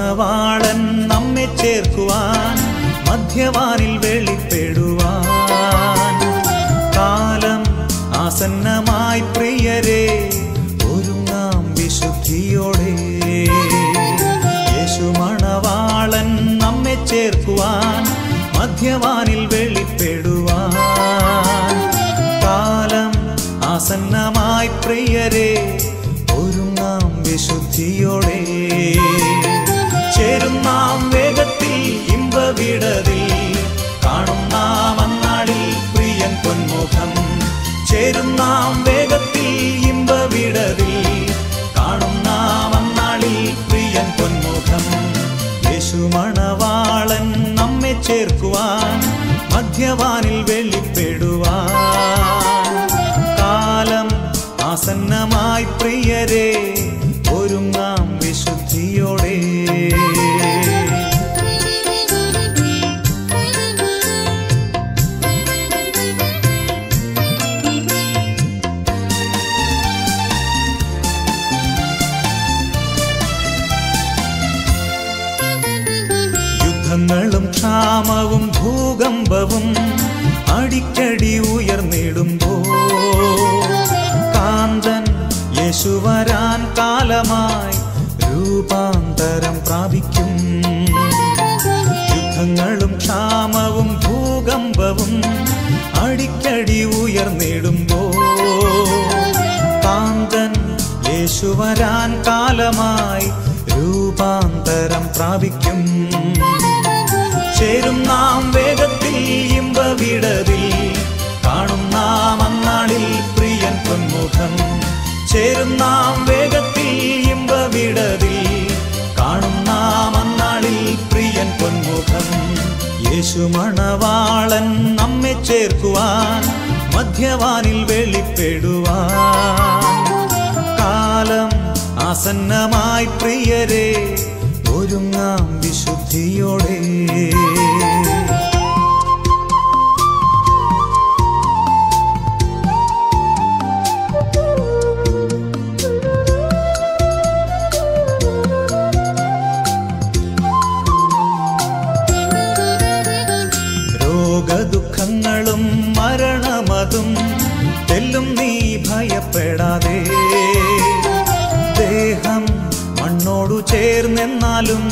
മണവാളൻ നമ്മെ ചേർക്കുവാൻ മധ്യവാനിൽ വെളിപ്പെടുവാൻ കാലം ആസന്നമായി പ്രിയരെ ഒരുങ്ങാം വിശുദ്ധിയോടെ. യേശു മണവാളൻ നമ്മെ ചേർക്കുവാൻ മധ്യവാനിൽ വെളിപ്പെടുവാൻ കാലം ആസന്നമായി പ്രിയരെ ഒരുങ്ങാം വിശുദ്ധിയോടെ. ചേരും നാം വേഗത്തിൽ ഇമ്പവിടതിൽ കാണും നാം അന്നാളിൽ പ്രിയൻ പൊന്മുഖം. ചേരും നാം വേഗത്തിൽ ഇമ്പവിടതിൽ കാണും നാം അന്നാളിൽ പ്രിയൻ പൊന്മുഖം. യേശു മണവാളൻ നമ്മെ ചേർക്കുവാൻ മധ്യവാനിൽ വെളിപ്പെടുവാൻ കാലം ആസന്നമായി പ്രിയരെ ഒരുങ്ങാം വിശുദ്ധിയോടെ. യുദ്ധങ്ങളും ക്ഷാമവും ഭൂകമ്പവും അടിക്കടി ഉയർന്നിടുമ്പോൾ കാന്തൻ യേശു വരാൻ കാലമായി രൂപാന്തരം പ്രാപിക്കും. യുദ്ധങ്ങളും ക്ഷാമവും ഭൂകമ്പവും അടിക്കടി ഉയർന്നിടുമ്പോൾ കാന്തൻ യേശു വരാൻ കാലമായി രൂപാന്തരം പ്രാപിക്കും. ചേരും നാം വേഗത്തിൽ ഇമ്പവിടതിൽ കാണും നാം അന്നാളിൽ പ്രിയൻ പൊന്മുഖം. ചേരും നാം വേഗത്തിൽ ഇമ്പവിടതിൽ കാണും നാം അന്നാളിൽ പ്രിയൻ പൊന്മുഖം. യേശു മണവാളൻ നമ്മെ ചേർക്കുവാൻ മധ്യവാനിൽ വെളിപ്പെടുവാൻ കാലം ആസന്നമായി പ്രിയരെ ഒരുങ്ങാം വിശുദ്ധിയോടെ. രോഗദുഃഖങ്ങളും മരണമതും തെല്ലും നീ ഭയപ്പെടാതെ. ദേഹം മണ്ണോടു ചേർന്നെന്നാലും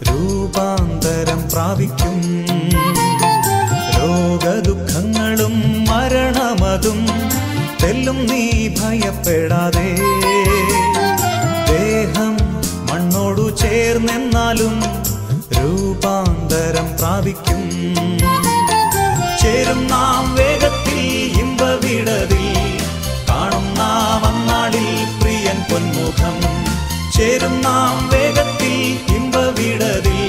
രൂപാന്തരം പ്രാപിക്കും. രോഗദുഃഖങ്ങളും മരണമതും തെല്ലും നീ ഭയപ്പെടാതെ. ദേഹം മണ്ണോടു ചേർന്നെന്നാലും രൂപാന്തരം പ്രാപിക്കും. ചേരും നാം വേഗത്തിൽ ഇമ്പവിടതിൽ കാണും നാം അന്നാളിൽ പ്രിയൻ പൊന്മുഖം. ചേരും നാം വേഗത്തിൽ ഇമ്പവിടതിൽ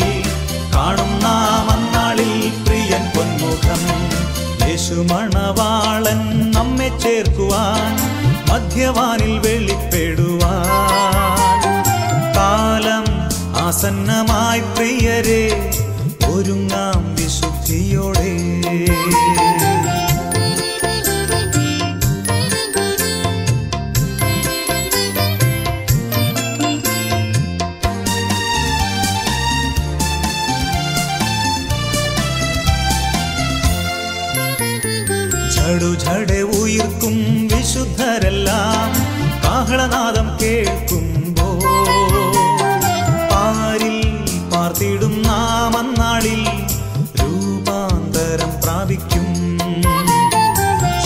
കാണും നാം അന്നാളിൽ പ്രിയൻ പൊന്മുഖം. യേശു മണവാളൻ നമ്മെ ചേർക്കുവാൻ മധ്യവാനിൽ വെളിപ്പെടുവാൻ കാലം ആസന്നമായി പ്രിയരെ ഒരുങ്ങാം വിശുദ്ധിയോടെ. ഝടുഝടെ ഉയിർക്കും വിശുദ്ധരെല്ലാം കാഹളനാദം കേൾക്കുമ്പോൾ പാരിൽ പാർത്തിടും നാം അന്നാളിൽ രൂപാന്തരം പ്രാപിക്കും.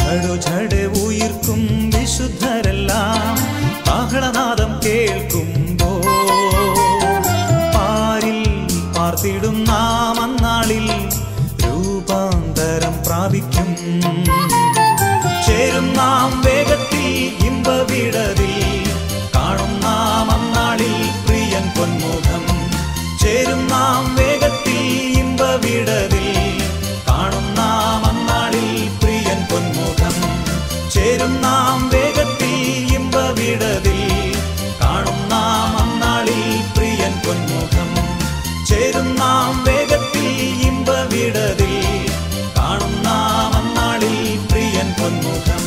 ഝടുഝടെ ഉയിർക്കും വിശുദ്ധരെല്ലാം കാഹളനാദം കേൾക്കുമ്പോൾ പാരിൽ പാർത്തിടും നാം അന്നാളിൽ രൂപാന്തരം പ്രാപിക്കും. ചേരും നാം വേഗത്തിൽ ഇമ്പവിടതിൽ കാണും നാം അന്നാളിൽ പ്രിയൻ പൊന്മുഖം. ചേരും നാം വേഗത്തിൽ ഇമ്പവിടതിൽ കാണും നാം അന്നാളിൽ പ്രിയൻ പൊന്മുഖം. ചേരും നാം വേഗത്തിൽ ഇമ്പവിടതിൽ കാണും നാം അന്നാളിൽ പ്രിയൻ പൊന്മുഖം. ചേരും നാം വേഗത്തിൽ ഇമ്പവിടതിൽ കാണും നാം അന്നാളിൽ പ്രിയൻ പൊന്മുഖം.